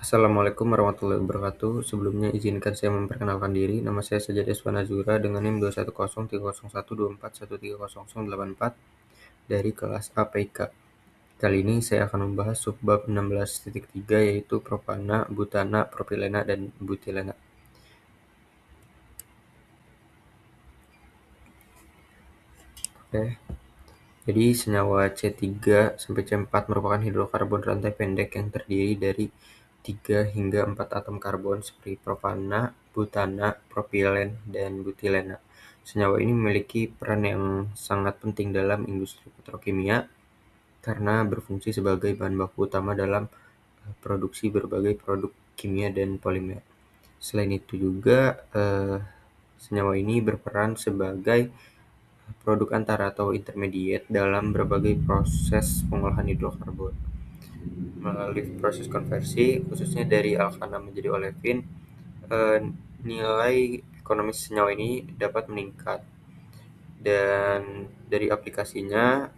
Assalamualaikum warahmatullahi wabarakatuh. Sebelumnya izinkan saya memperkenalkan diri. Nama saya Sajad Deswan Azura dengan NIM 2103012130084 dari kelas APK. Kali ini saya akan membahas subbab 16.3 yaitu propana, butana, propilena, dan butilena. Oke. Jadi senyawa C3 sampai C4 merupakan hidrokarbon rantai pendek yang terdiri dari 3 hingga 4 atom karbon seperti propana, butana, propilen, dan butilena. Senyawa ini memiliki peran yang sangat penting dalam industri petrokimia karena berfungsi sebagai bahan baku utama dalam produksi berbagai produk kimia dan polimer. Selain itu juga senyawa ini berperan sebagai produk antara atau intermediate dalam berbagai proses pengolahan hidrokarbon. Melalui proses konversi, khususnya dari alkana menjadi olefin, nilai ekonomis senyawa ini dapat meningkat. Dan dari aplikasinya,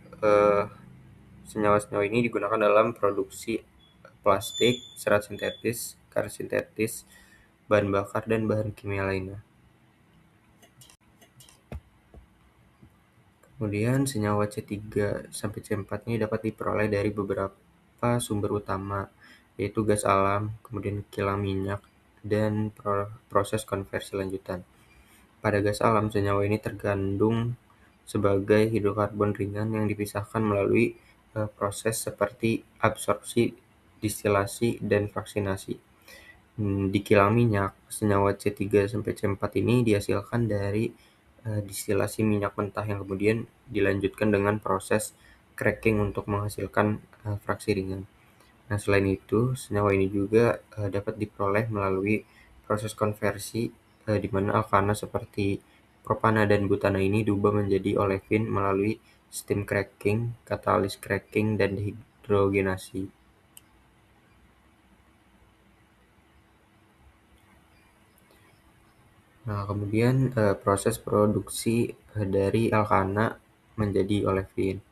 senyawa-senyawa ini digunakan dalam produksi plastik, serat sintetis, karet sintetis, bahan bakar, dan bahan kimia lainnya. Kemudian senyawa C3 sampai C4 ini dapat diperoleh dari beberapa sumber utama, yaitu gas alam, kemudian kilang minyak, dan proses konversi lanjutan. Pada gas alam, senyawa ini terkandung sebagai hidrokarbon ringan yang dipisahkan melalui proses seperti absorpsi, distilasi, dan fraksinasi. Di kilang minyak, senyawa C3 sampai C4 ini dihasilkan dari distilasi minyak mentah yang kemudian dilanjutkan dengan proses cracking untuk menghasilkan fraksi ringan. Nah, selain itu, senyawa ini juga dapat diperoleh melalui proses konversi di mana alkana seperti propana dan butana ini diubah menjadi olefin melalui steam cracking, katalis cracking, dan dehidrogenasi. Nah, kemudian proses produksi dari alkana menjadi olefin.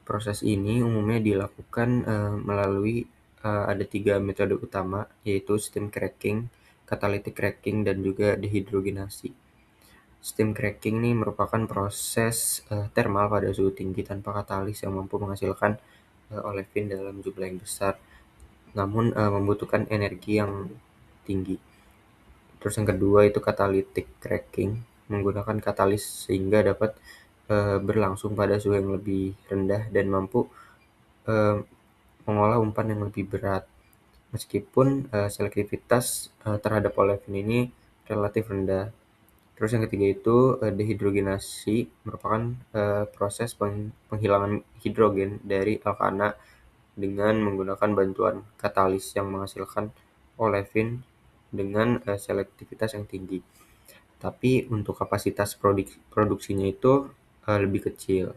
Proses ini umumnya dilakukan melalui ada 3 metode utama, yaitu steam cracking, catalytic cracking, dan juga dehidrogenasi. Steam cracking ini merupakan proses termal pada suhu tinggi tanpa katalis yang mampu menghasilkan olefin dalam jumlah yang besar, namun membutuhkan energi yang tinggi. Terus yang kedua itu catalytic cracking, menggunakan katalis sehingga dapat berlangsung pada suhu yang lebih rendah dan mampu mengolah umpan yang lebih berat. Meskipun selektivitas terhadap olefin ini relatif rendah. Terus yang ketiga itu dehidrogenasi merupakan proses penghilangan hidrogen dari alkana dengan menggunakan bantuan katalis yang menghasilkan olefin dengan selektivitas yang tinggi. Tapi untuk kapasitas produksinya itu lebih kecil.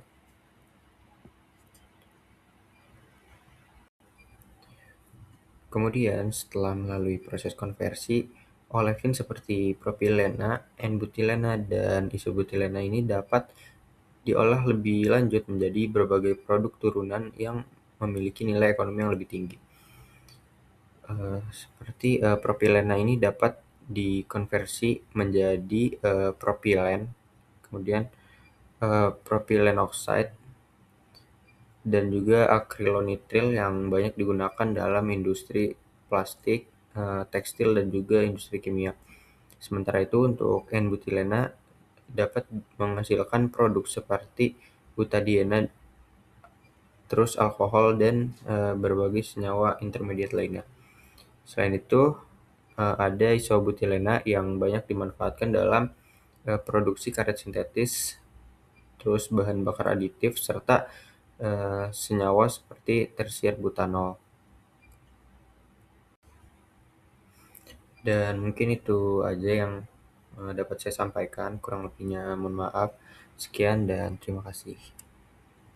Kemudian setelah melalui proses konversi, olefin seperti propilena, N-butilena, dan isobutilena ini dapat diolah lebih lanjut menjadi berbagai produk turunan yang memiliki nilai ekonomi yang lebih tinggi. Seperti propilena ini dapat dikonversi menjadi propilen, kemudian propilen oxide, dan juga akrilonitril yang banyak digunakan dalam industri plastik, tekstil, dan juga industri kimia. Sementara itu untuk N-butilena dapat menghasilkan produk seperti butadiena, terus alkohol, dan berbagai senyawa intermediate lainnya. Selain itu, ada isobutilena yang banyak dimanfaatkan dalam produksi karet sintetis, terus bahan bakar aditif, serta senyawa seperti tersier butanol. Dan mungkin itu aja yang dapat saya sampaikan, kurang lebihnya mohon maaf. Sekian dan terima kasih.